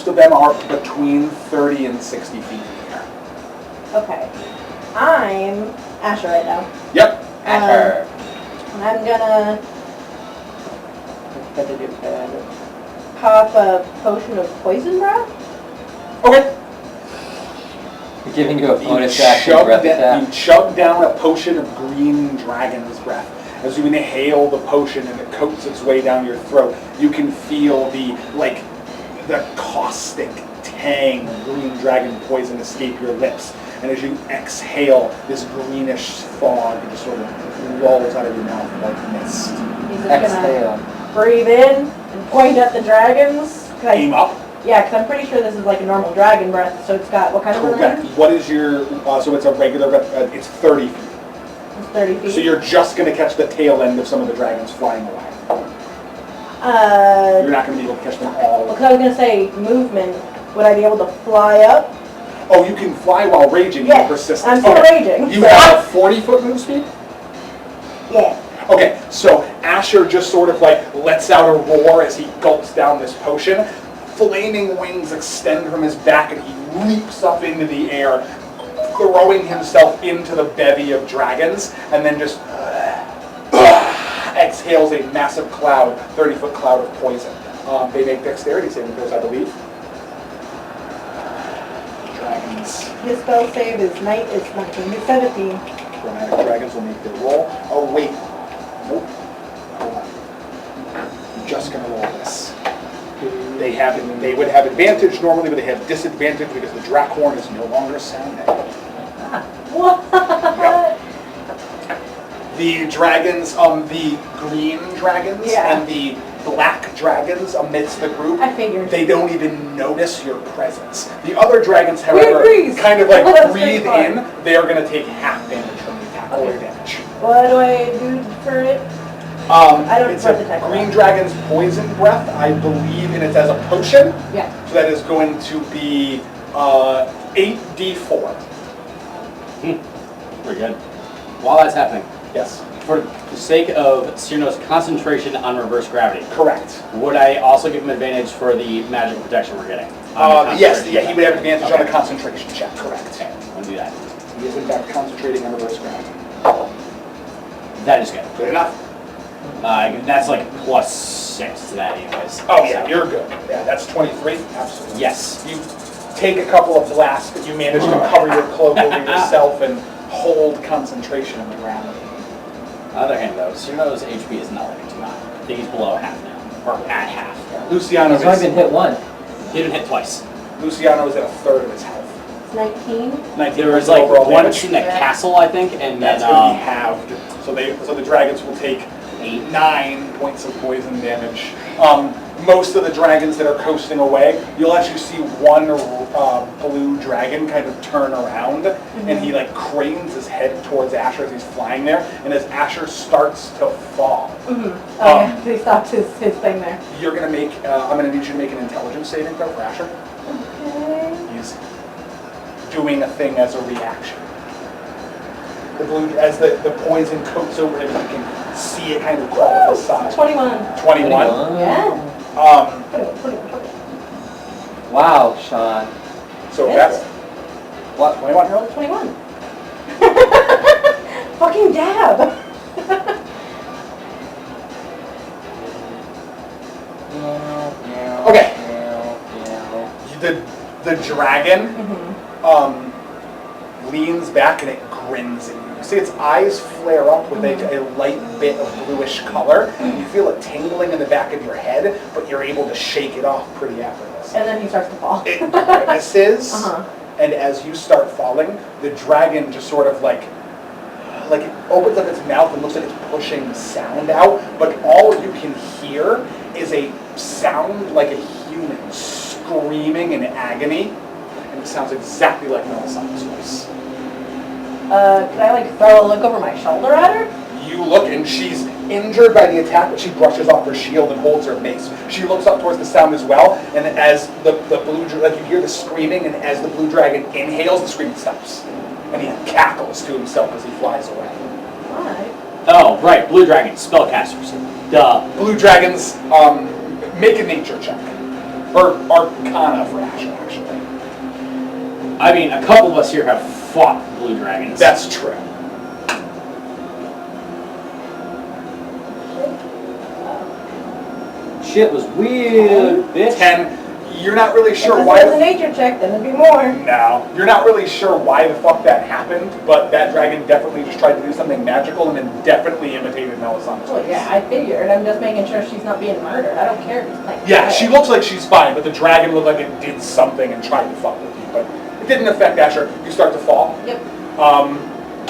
most of them are between 30 and 60 feet in the air. Okay. I'm Asher right now. Yep. Asher. And I'm gonna pop a potion of poison breath. Okay. Giving you a You bonus action breath attack. you chug down a potion of green dragon's breath. As you inhale the potion and it coats its way down your throat, you can feel the caustic tang of green dragon poison escape your lips. And as you exhale, this greenish fog just sort of rolls out of your mouth like mist. He's just Exhale. gonna breathe in and point at the dragons. Aim up. Yeah, because I'm pretty sure this is like a normal dragon breath, so it's got what kind of Correct. range? What is your, so it's a regular breath, it's 30 feet. It's 30 feet. So you're just going to catch the tail end of some of the dragons flying away. You're not going to be able to catch them all. Because I was going to say movement. Would I be able to fly up? Oh, you can fly while raging. Yeah, You're persistent. I'm still raging. You have a 40-foot move speed? Yeah. Okay, so Asher just sort of like lets out a roar as he gulps down this potion. Flaming wings extend from his back and he leaps up into the air, throwing himself into the bevy of dragons, and then just exhales a massive cloud, 30-foot cloud of poison. They make dexterity saving throws, I believe. Dragons. His spell save is 17. It's 17. Chromatic dragons will make their roll. Oh, wait. Nope. Hold on. I'm just going to roll this. They would have advantage normally, but they have disadvantage because the Drakhorn is no longer sounding. What? Yep. The dragons, the green dragons and the black dragons amidst the group, I figured. they don't even notice your presence. The other dragons, however, kind of like breathe in. They are going to take half damage from the attack, or damage. What do I do for it? I don't it's a green dragon's poison breath, I believe, and it's as a potion. Yeah. So that is going to be 8d4. Very good. While that's happening, Yes. for the sake of Cyrano's concentration on reverse gravity, Correct. would I also give him advantage for the magical protection we're getting? Yes, yeah, he would have advantage on the concentration check, correct. Okay, I'll do that. He is in fact concentrating on reverse gravity. That is good. Good enough. That's like +6 to that anyways. Oh yeah, you're good. Yeah, that's 23, absolutely. Yes. You take a couple of blasts, but you manage to cover your cloak over yourself and hold concentration on the gravity. On the other hand though, Cyrano's HP is not looking too high. I think he's below half now, or at half. Luciano He's only been hit once. He didn't hit twice. Luciano is at a third of his health. 19. 19 There was points of like overall one damage. in the castle, I think, and That's then going to be halved. So the dragons will take 9 points of poison damage. Most of the dragons that are coasting away, you'll actually see one blue dragon kind of turn around, and he like cranes his head towards Asher as he's flying there. And as Asher starts to fall, He stopped his thing there. you're gonna make. I'm gonna need you to make an intelligence saving throw for Asher. Okay. He's doing a thing as a reaction. The blue, as the poison coats over him, you can see it kind of crawl to the side. 21. 21. Yeah. 21. Wow, Sean. So Yes. that's what, 21? I rolled a 21. Fucking dab. Okay. The dragon leans back and it grins at you. You see its eyes flare up with a light bit of bluish color. You feel it tingling in the back of your head, but you're able to shake it off pretty effortlessly. And then he starts to fall. It grimaces, and as you start falling, the dragon just sort of like it opens up its mouth and looks like it's pushing sound out, but all you can hear is a sound like a human screaming in agony, and it sounds exactly like Melisandre's voice. Could I like throw a look over my shoulder at her? You look and she's injured by the attack, but she brushes off her shield and holds her mace. She looks up towards the sound as well, and as the blue, like you hear the screaming, and as the blue dragon inhales, the screaming stops. And he cackles to himself as he flies away. Alright. Oh, right, blue dragons, spellcasters. Duh. Blue dragons, make a nature check. Or Arcana for Asher, actually. I mean, a couple of us here have fought blue dragons. That's true. Shit was weird, bitch. 10. You're not really sure If why. this was a nature check, then it'd be more. No, you're not really sure why the fuck that happened, but that dragon definitely just tried to do something magical and then definitely imitated Melisandre's. Well, yeah, I figured. I'm just making sure she's not being murdered. I don't care if he's playing. Yeah, she looks like she's fine, but the dragon looked like it did something and tried to fuck with you, but it didn't affect Asher. You start to fall. Yep.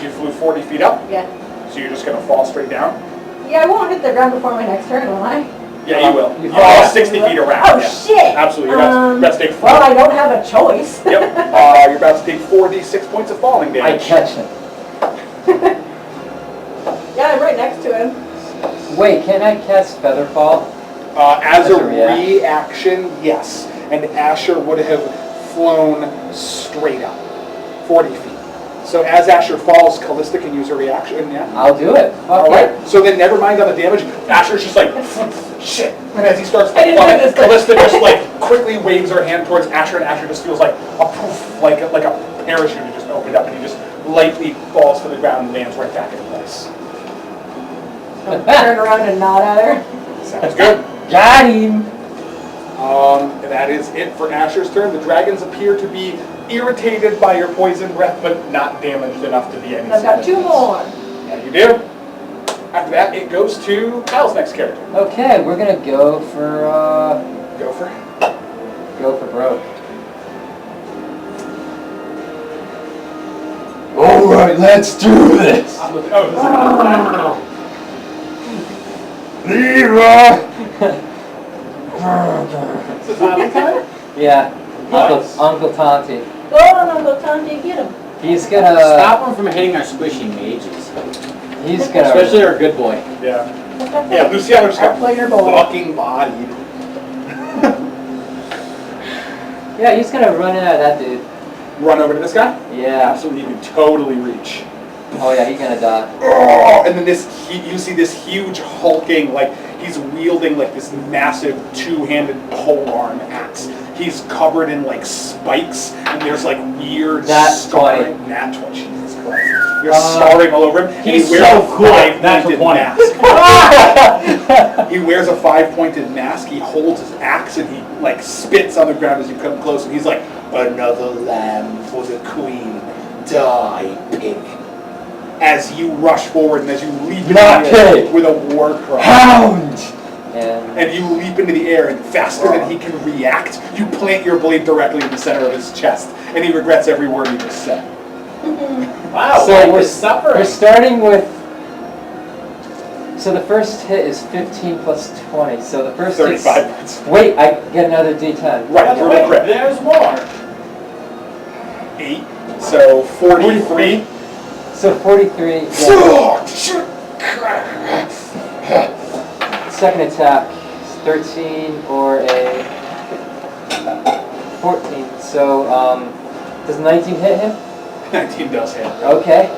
You flew 40 feet up, Yeah. so you're just gonna fall straight down. Yeah, I won't hit the ground before my next turn, will I? Yeah, you will. You Oh, fall yeah. 60 feet around. Oh, yeah. shit! Absolutely. You're about to take four. Well, I don't have a choice. Yep. You're about to take 4d6 points of falling I damage. catch him. Yeah, I'm right next to him. Wait, can I cast Featherfall? As a As a reaction, yes. And Asher would have flown straight up, 40 feet. So as Asher falls, Callista can use her reaction, yeah? I'll do it. Fuck All right, it. so then never mind on the damage. Asher's just like, shit. And as he starts to I didn't fly, notice that. Callista just like quickly waves her hand towards Asher, and Asher just feels like a poof, like a parachute had just opened up, and he just lightly falls to the ground and lands right back in place. Turn around and nod at her. Sounds good. Got him. And that is it for Asher's turn. The dragons appear to be irritated by your poison breath, but not damaged enough to be any I've got 2 more. Yeah, you do. After that, it goes to Kyle's next character. Okay, we're gonna go for Go for it. broke. All right, let's do this. Oh, this is another Leroy. This is not time? Yeah, Nice. Uncle Tonti. Go on, Uncle Tonti, get him. He's gonna. Stop him from hitting our squishy mages. He's gonna. Especially our good boy. Yeah. Yeah, Luciano just got Player boy. fucking bodied. Yeah, he's gonna run in at that dude. Run over to this guy? Yeah. Absolutely, you can totally reach. Oh yeah, he's gonna die. Oh, and then you see this huge hulking, like he's wielding like this massive two-handed polearm axe. He's covered in like spikes, and there's like weird Nat scarring. 20. Nat 20, Jesus Christ. You're scarring all over him. and He's he wears so a cool. five-pointed Natural 20. mask. He wears a 5-pointed mask. He holds his axe and he like spits on the ground as you come close, and he's like, "Another lamb for the queen. Die, pig." As you rush forward and as you leap into Not the air pig. with a war cry. Hound. And And you leap into the air, and faster than he can react, you plant your blade directly in the center of his chest, and he regrets every word you just said. Wow, so life we're is suffering. We're starting with. So the first hit is 15 plus 20. So the first. 35 points. Wait, I get another D10. Right, for the Wait, crit. there's more. 8, so 43. So 43. Yeah. Second attack is 13 or a 14. So does 19 hit him? 19 does hit. Okay.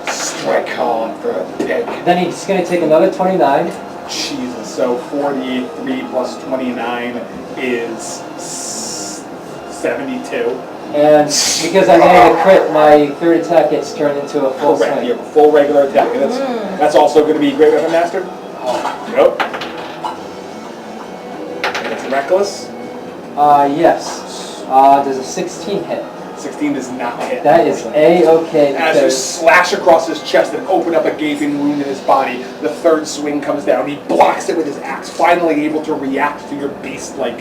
Strike hard for a pig. Then he's gonna take another 29. Jesus, so 43 plus 29 is 72. And because I made a crit, my third attack gets turned into a full Correct, swing. you have a full regular attack. And that's also going to be Great Weapon Master? Nope. And it's reckless. Yes. Does a 16 hit? 16 does not hit. That is A-okay As you because slash across his chest and open up a gaping wound in his body, the third swing comes down. He blocks it with his axe, finally able to react to your beast-like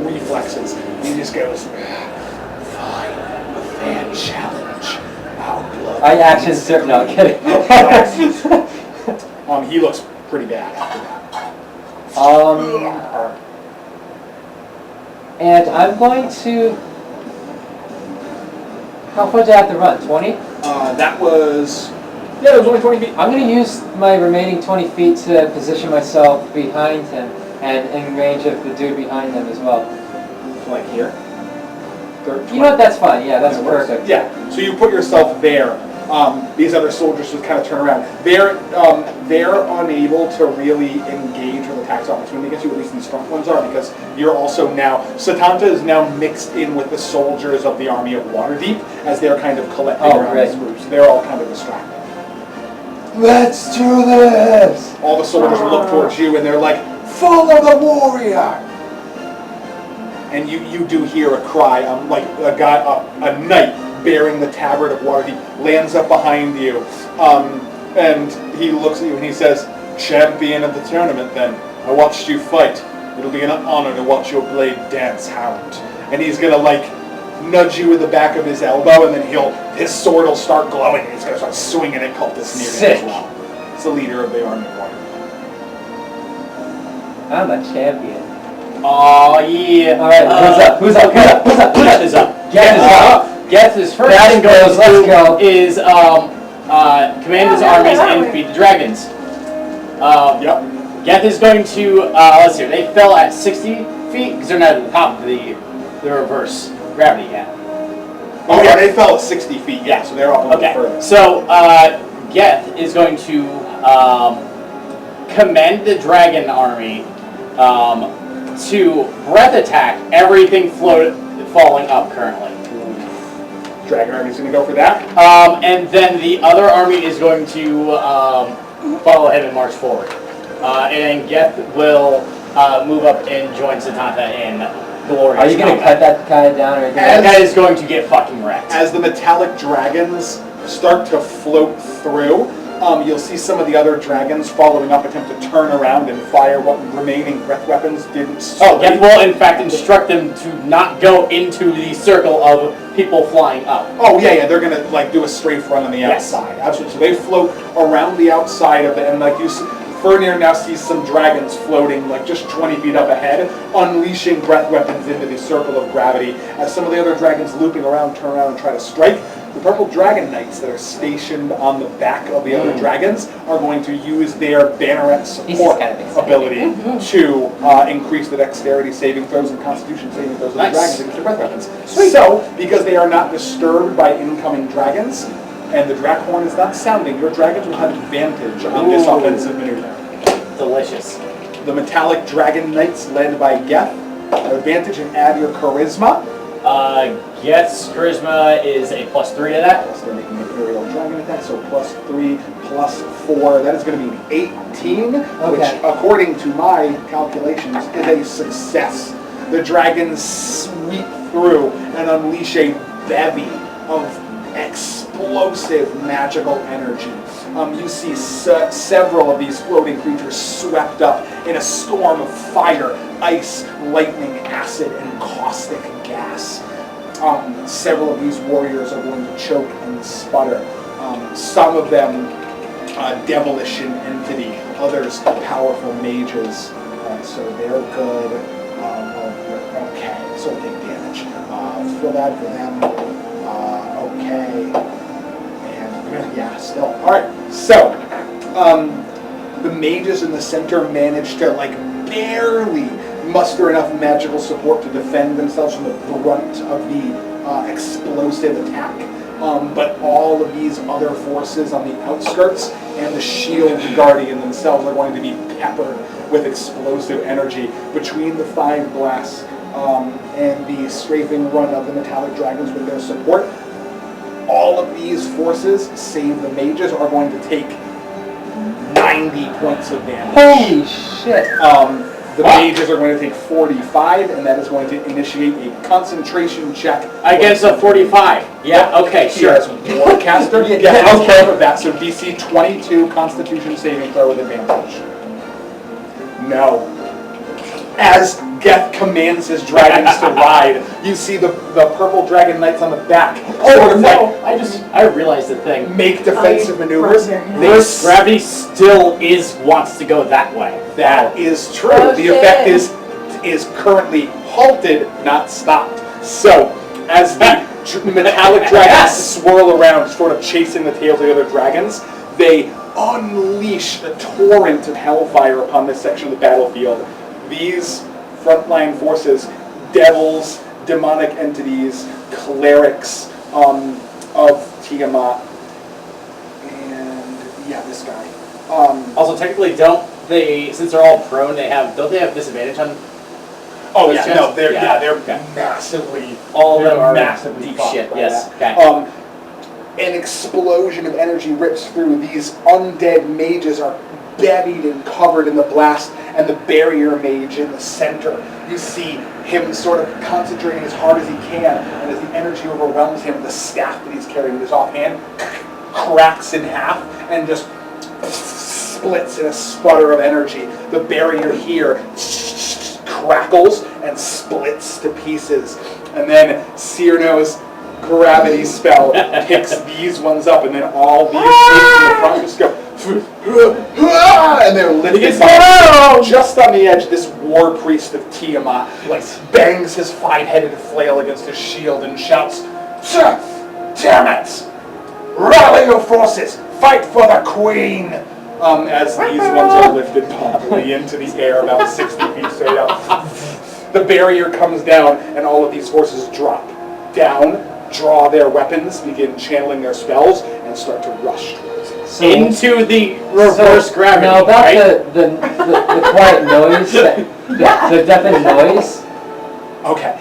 reflexes. He just goes, "Fine, a fair challenge. Our blood." I action insert. No, I'm kidding. He looks pretty bad after that. And I'm going to. How far do I have to run? 20? That was only 20 feet. I'm going to use my remaining 20 feet to position myself behind him and in range of the dude behind him as well. Like here. You know what? That's fine. Yeah, that's That works. perfect. Yeah, so you put yourself there. These other soldiers just kind of turn around. They're unable to really engage with attacks opportunity against you, at least these front ones are, because you're also now, Satanta is now mixed in with the soldiers of the army of Waterdeep as they're kind of collecting around this group, so they're all kind of distracted. Let's do this! All the soldiers look towards you and they're like, follow the warrior! And you do hear a cry, like a knight bearing the tabard of Waterdeep lands up behind you, and he looks at you and he says, champion of the tournament then, I watched you fight. It'll be an honor to watch your blade dance, Hound. And he's gonna like nudge you with the back of his elbow, and then his sword will start glowing and he's gonna start swinging at cultists near him as well. It's the leader of the army of Waterdeep. I'm a champion. Oh yeah. Alright, who's up? Geth is up. Geth is first. That goes, let's go. Is command his armies and defeat the dragons. Yep. Geth is going to let's see. They fell at 60 feet because they're not at the top of the reverse gravity yet. Oh yeah, they fell at 60 feet. Yeah, so they're up a little further. So Geth is going to commend the dragon army to breath attack everything falling up currently. Dragon army's gonna go for that. And then the other army is going to follow him and march forward. And Geth will move up and join Satanta in glorious Are you going to cut that guy down? Or that guy is going to get fucking wrecked. As the metallic dragons start to float through, you'll see some of the other dragons following up attempt to turn around and fire what remaining breath weapons didn't strike. Oh, Geth will in fact instruct them to not go into the circle of people flying up. Oh yeah, they're gonna like do a strafe run on the outside. Absolutely. So they float around the outside of it, and like you see, Fernir now sees some dragons floating like just 20 feet up ahead, unleashing breath weapons into the circle of gravity. As some of the other dragons looping around, turn around and try to strike, the purple dragon knights that are stationed on the back of the other dragons are going to use their banneret support ability to increase the dexterity saving throws and constitution saving throws of the dragons against their breath weapons. Sweet. So, because they are not disturbed by incoming dragons, and the drac horn is not sounding, your dragons will have advantage on this offensive maneuver. Delicious. The metallic dragon knights led by Geth have advantage and add your charisma. Geth's charisma is a +3 to that. Plus they're making an aerial dragon attack, so +3 plus 4, that is going to be an 18, which according to my calculations is a success. The dragons sweep through and unleash a bevy of explosive magical energy. You see several of these floating creatures swept up in a storm of fire, ice, lightning, acid, and caustic gas. Several of these warriors are going to choke and sputter. Some of them devilish in entity, others powerful mages. So they're good. Okay, so they take damage. Feel bad for them. Okay. And yeah, still. Alright, so the mages in the center managed to like barely muster enough magical support to defend themselves from the brunt of the explosive attack. But all of these other forces on the outskirts and the shield guardian themselves are going to be peppered with explosive energy. Between the 5 blasts and the strafing run of the metallic dragons with their support, all of these forces, save the mages, are going to take 90 points of damage. Holy shit! The mages are going to take 45, and that is going to initiate a concentration check against a 45. Yeah, okay, sure. As Warcaster, okay. Of that, so DC 22 Constitution saving throw with advantage. No. As Geth commands his dragons to ride, you see the purple dragon knights on the back. Oh no! I realized the thing. Make defensive maneuvers. This gravity still wants to go that way. That is true. The effect is currently halted, not stopped. So, as the metallic dragons swirl around, sort of chasing the tails of the other dragons, they unleash a torrent of hellfire upon this section of the battlefield. These frontline forces, devils, demonic entities, clerics of Tiamat, this guy. Also, technically, since they're all prone, don't they have disadvantage on? Oh those yeah, checks? no, they're Okay. massively. All of them they're are massively deep fucked shit. by Yes. that. Okay. An explosion of energy rips through. These undead mages are bevied and covered in the blast, and the barrier mage in the center. You see him sort of concentrating as hard as he can, and as the energy overwhelms him, the staff that he's carrying in his offhand cracks in half and just splits in a sputter of energy. The barrier here crackles and splits to pieces, and then Cyrano's gravity spell picks these ones up, and then all these things in the front just go, and they're lifted by, just on the edge. This war priest of Tiamat bangs his 5-headed flail against his shield and shouts, "Damn it! Rally your forces! Fight for the queen!" As these ones are lifted bodily into the air about 60 feet straight up. The barrier comes down, and all of these horses drop down, draw their weapons, begin channeling their spells, and start to rush towards it. So, Into the reverse gravity. Now about right? the quiet noise, the deafening noise. Okay.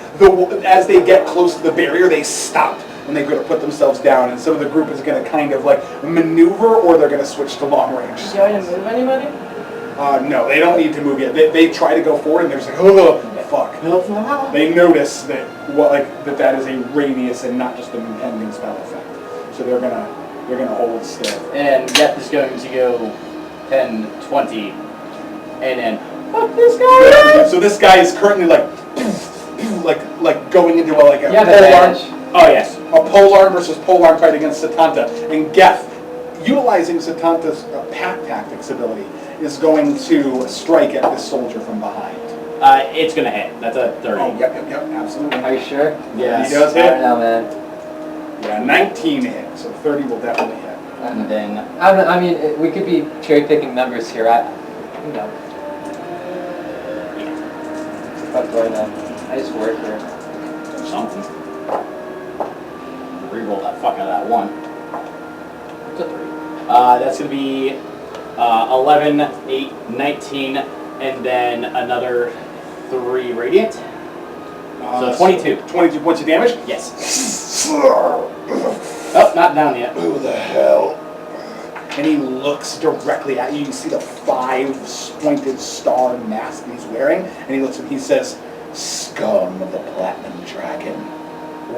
As they get close to the barrier, they stop when they go to put themselves down, and some of the group is going to kind of maneuver, or they're going to switch to long range. Do you want to move anybody? No, they don't need to move yet. They try to go forward, and they're just like, oh, fuck. They notice that that is a radius and not just an impending spell effect. So they're gonna hold still. And Geth is going to go 10, 20, and then fuck this guy. So this guy is currently going into a Yeah, polearm. Oh yes. A polearm versus polearm fight against Satanta. And Geth, utilizing Satanta's pack tactics ability, is going to strike at this soldier from behind. It's gonna hit. That's a 30. Oh, yep, absolutely. Are you sure? Yes. He does I don't hit. know, man. Yeah, 19 hit, so 30 will definitely hit. And then I mean, we could be cherry picking numbers here. What the fuck do I know? I just work here. something. Reroll that fuck out of that 1. It's a 3. That's gonna be 11, 8, 19, and then another 3 radiant. So 22. 22 points of damage? Yes. Oh, not down yet. Who the hell? And he looks directly at you. You see the 5 pointed star mask he's wearing. And he looks and he says, "Scum of the Platinum Dragon,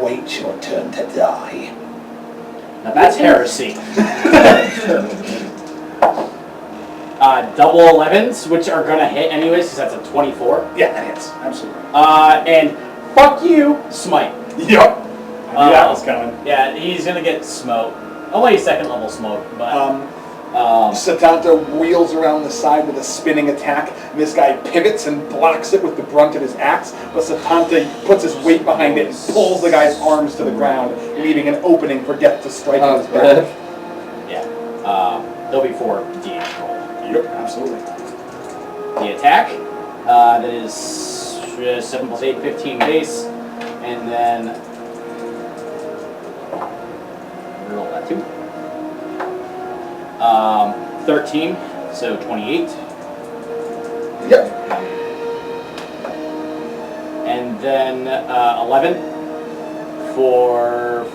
wait your turn to die." Now that's heresy. Double 11s, which are gonna hit anyways, because that's a 24. Yeah, that hits. Absolutely. And fuck you, smite. Yep. I knew that was coming. Yeah, he's gonna get smoke. Only 2nd level smoke, but Satanta wheels around the side with a spinning attack. And this guy pivots and blocks it with the brunt of his axe, but Satanta puts his weight behind it and pulls the guy's arms to the ground, leaving an opening for Geth to strike in his back. yeah, there'll be 4 d8 roll. Yep, absolutely. The attack, that is 7 plus 8, 15 base, and then roll that 2. 13, so 28. Yep. And then 11 for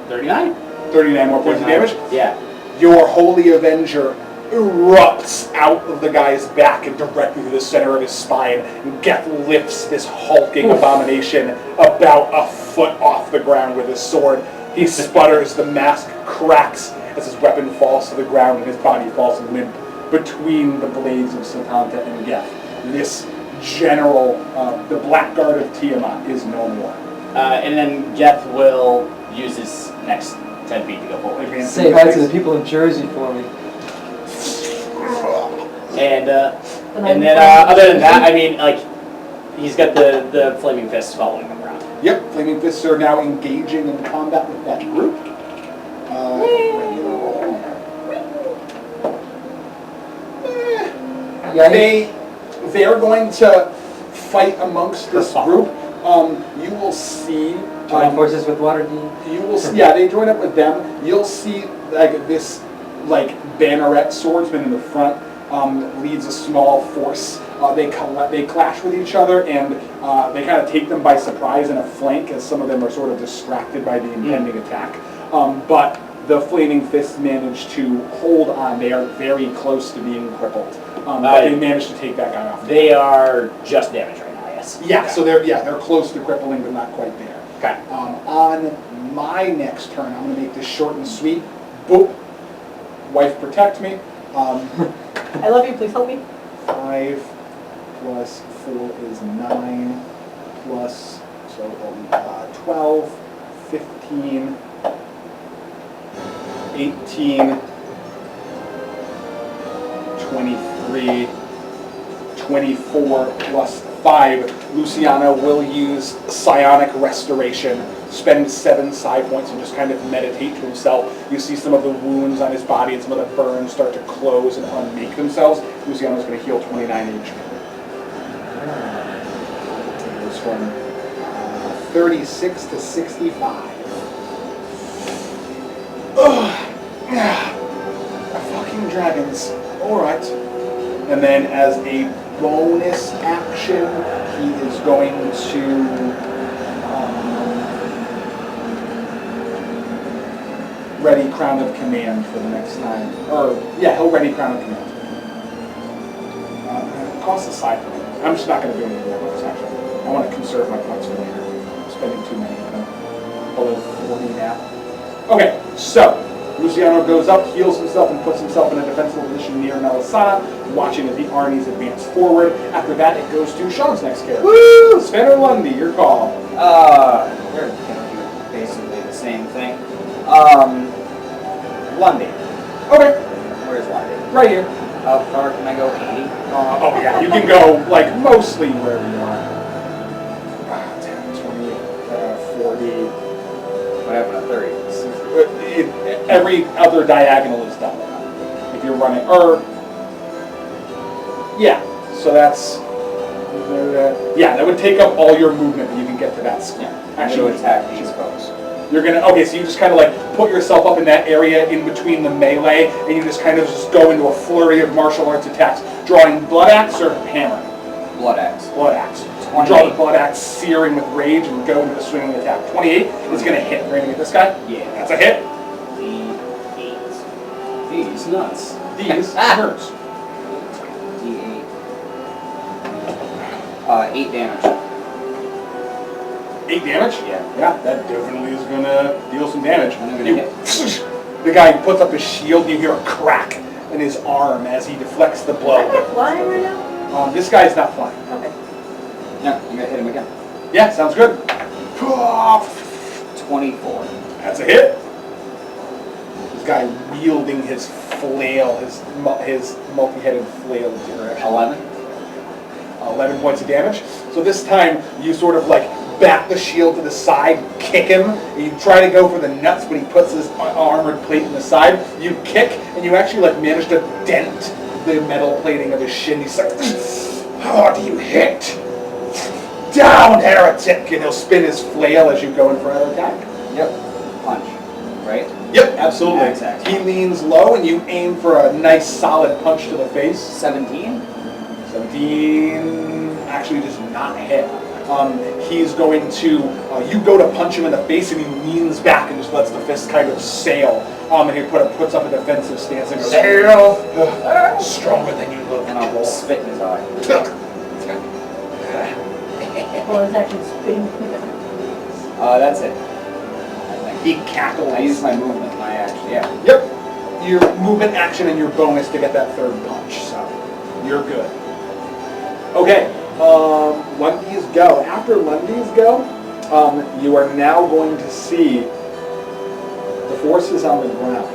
39? 39 more points of damage. Yeah. Your Holy Avenger erupts out of the guy's back and directly to the center of his spine. And Geth lifts this hulking abomination about a foot off the ground with his sword. He sputters, the mask cracks as his weapon falls to the ground and his body falls limp between the blades of Satanta and Geth. This general, the Blackguard of Tiamat, is no more. And then Geth will use his next 10 feet to go forward. Say hi to the people in Jersey for me. And then other than that, I mean, he's got the flaming fists following him around. Yep, Flaming Fists are now engaging in combat with that group. They are going to fight amongst this group. You will see Join forces with Waterdeep. You will see, yeah, they join up with them. You'll see like this like banneret swordsman in the front leads a small force. They clash with each other, and they kind of take them by surprise in a flank, as some of them are sort of distracted by the impending attack. But the Flaming Fists manage to hold on. They are very close to being crippled, but they manage to take that guy off. They are just damaged right now, yes. Yeah, so they're close to crippling, but not quite there. Okay. On my next turn, I'm going to make this short and sweet. Boop. Wife, protect me. I love you, please help me. 5 plus 4 is 9, plus, so 12, 15, 18, 23, 24 plus 5. Luciano will use Psionic Restoration, spend 7 psi points and just kind of meditate to himself. You see some of the wounds on his body and some of the burns start to close and unmake themselves. Luciano's going to heal 29 HP. It goes from 36 to 65. Ugh. Fucking dragons. Alright. And then as a bonus action, he is going to ready Crown of Command for the next time. He'll ready Crown of Command. It costs a side point. I'm just not going to do any more bonus action. I want to conserve my points for later. I'm spending too many of them. Below 40 now. Okay, so Luciano goes up, heals himself, and puts himself in a defensible position near Melisana, watching as the armies advance forward. After that, it goes to Sean's next character. Woo! Sven or Lundy, your call. We're gonna do basically the same thing. Lundy. Okay, Where's Lundy? right here. How far can I go? 80? Oh yeah, you can go, like, mostly wherever you want. 10, 20, 40. What happened to 30? Every other diagonal is done. If you're running, so that's, that would take up all your movement, but you can get to that square. Actually, attack these folks. You're gonna, okay, so you just kind of like put yourself up in that area in between the melee, and you just kind of just go into a flurry of martial arts attacks, drawing blood axe or hammer? Blood axe. Blood axe. You draw the blood axe, searing with rage, and go into the swinging attack. 28 is gonna hit. We're gonna get this guy? Yeah. That's a hit. These nuts. These hurts. D8. 8 damage. 8 damage? Yeah. Yeah, that definitely is gonna deal some damage. I'm gonna hit. The guy puts up his shield, and you hear a crack in his arm as he deflects the Am I blow. flying right now? This guy's not flying. Okay. Yeah, I'm gonna hit him again. Yeah, sounds good. 24. That's a hit. This guy wielding his flail, his multi-headed flail. 11. 11 points of damage. So this time you sort of like back the shield to the side, kick him. You try to go for the nuts, but he puts his armored plate in the side. You kick, and you actually like manage to dent the metal plating of his shin. He's like, "How do you hit? Down, heretic!" And he'll spin his flail as you go in for another attack. Yep. Punch. Right? Yep, absolutely. Exactly. He leans low, and you aim for a nice solid punch to the face. 17. 17 actually does not hit. He's going to, you go to punch him in the face, and he leans back and just lets the fist kind of sail. And he puts up a defensive stance and goes, "Sail! Stronger than you look." And I'll spit in his eye. Well, it's actually spinning. That's it. He cackles. I use my movement, my action. Yeah. Yep. Your movement, action, and your bonus to get that third punch, so you're good. Okay, Lundy's go. After Lundy's go, you are now going to see the forces on the ground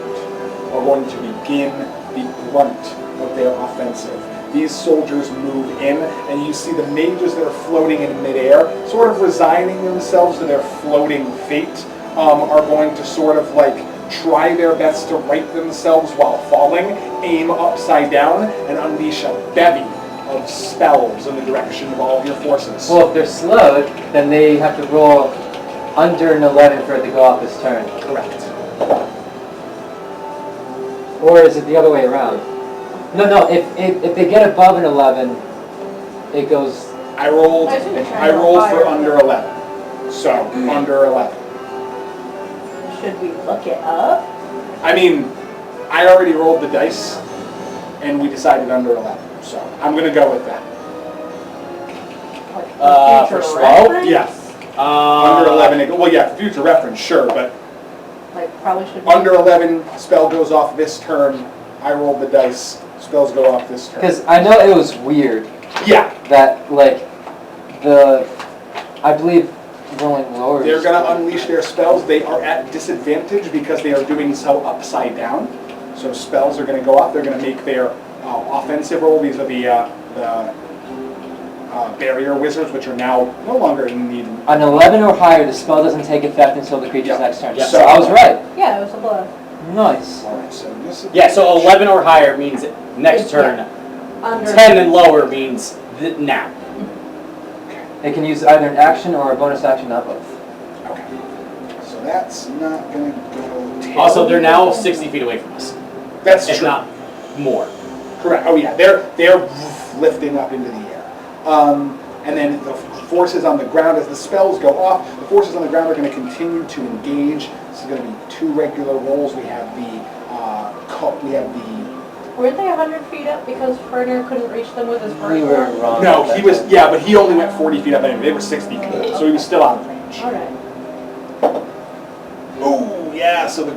are going to begin the brunt of their offensive. These soldiers move in, and you see the mages that are floating in midair, sort of resigning themselves to their floating fate, are going to sort of like try their best to right themselves while falling, aim upside down, and unleash a bevy of spells in the direction of all of your forces. Well, if they're slowed, then they have to roll under an 11 for it to go off this turn? Correct. Or is it the other way around? No, if they get above an 11, it goes... I rolled I assume you're trying I to go rolled for higher. under 11. So, under 11. Should we look it up? I mean, I already rolled the dice, and we decided under 11. So, I'm going to go with that. Like, For future slow? reference? Yeah. Under 11, well, yeah, future reference, sure, but Like, probably should be. under 11, spell goes off this turn. I rolled the dice, spells go off this turn. Because I know it was weird Yeah, that, like, I believe rolling lower they're is- going to unleash their spells. They are at disadvantage because they are doing so upside down. So spells are going to go off. They're going to make their offensive roll. These are the barrier wizards, which are now no longer in need. On 11 or higher, the spell doesn't take effect until the creature's Yep. next turn. Yep. So I was right. Yeah, it was above. Nice. All right, so this is... Yeah, so 11 or higher means next Yeah. turn. Under. 10 and lower means now. It can use either an action or a bonus action, not both. Okay. So that's not going to go... Also, they're now 60 feet away from us, That's if true. not more. Correct. Oh yeah, they're lifting up into the air. And then the forces on the ground, as the spells go off, the forces on the ground are going to continue to engage. This is going to be 2 regular rolls. We have the Weren't they 100 feet up because Ferner couldn't reach them with his bird? We were wrong. No, he was, yeah, but he only went 40 feet up anyway. They were 60 feet up, so he was still out of range. Alright. Oh, yeah, so the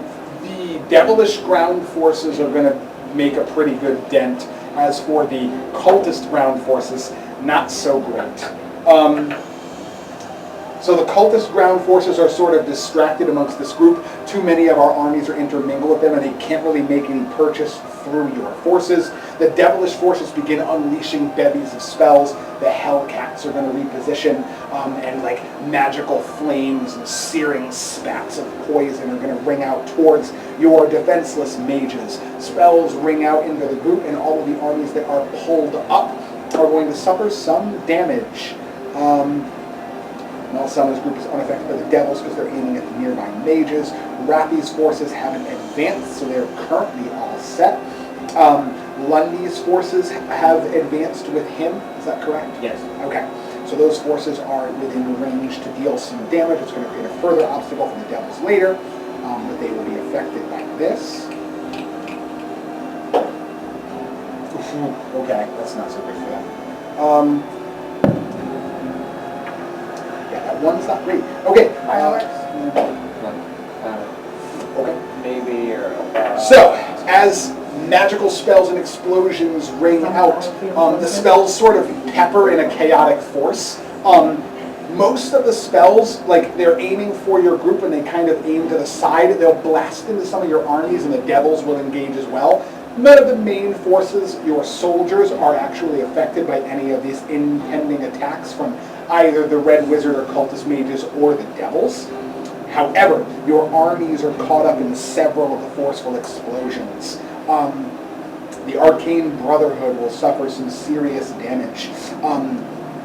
devilish ground forces are going to make a pretty good dent. As for the cultist ground forces, not so great. So the cultist ground forces are sort of distracted amongst this group. Too many of our armies are intermingled with them, and they can't really make any purchase through your forces. The devilish forces begin unleashing bevies of spells. The hellcats are going to reposition, and like magical flames and searing spats of poison are going to ring out towards your defenseless mages. Spells ring out into the group, and all of the armies that are pulled up are going to suffer some damage. And also this group is unaffected by the devils because they're aiming at the nearby mages. Rappy's forces haven't advanced, so they're currently all set. Lundy's forces have advanced with him, is that correct? Yes. Okay, so those forces are within range to deal some damage. It's going to create a further obstacle for the devils later, but they will be affected by this. Okay, that's not so good for them. Yeah, that one's not great. Okay. Fireworks. Okay. Maybe, or... So, as magical spells and explosions ring out, the spells sort of pepper in a chaotic force. Most of the spells, like they're aiming for your group and they kind of aim to the side, they'll blast into some of your armies and the devils will engage as well. None of the main forces, your soldiers, are actually affected by any of these impending attacks from either the Red Wizard or Cultist Mages or the Devils. However, your armies are caught up in several of the forceful explosions. The Arcane Brotherhood will suffer some serious damage.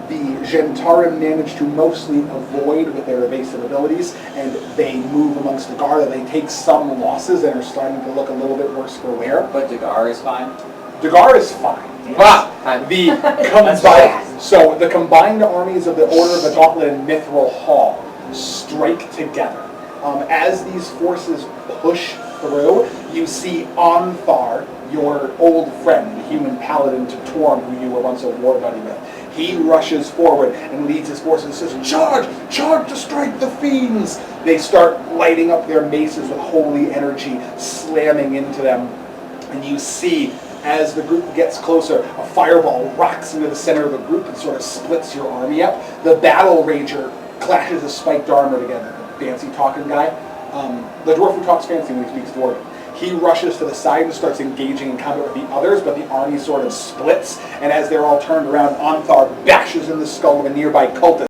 The Gentarim manage to mostly avoid with their evasive abilities, and they move amongst the guard. They take some losses and are starting to look a little bit worse for wear. But Dagar is fine? Dagar is fine. Wow. The combined armies of the Order of the Gauntlet and Mithril Hall strike together. As these forces push through, you see Onthar, your old friend, the human paladin to Torm, who you were once a war buddy with. He rushes forward and leads his forces and says, "Charge! Charge to strike the fiends!" They start lighting up their maces with holy energy, slamming into them. And you see, as the group gets closer, a fireball rocks into the center of the group and sort of splits your army up. The Battle Rager clashes his spiked armor together. The fancy talking guy. The dwarf who talks fancy when he speaks dwarven. He rushes to the side and starts engaging in combat with the others, but the army sort of splits, and as they're all turned around, Onthar bashes in the skull of a nearby cultist.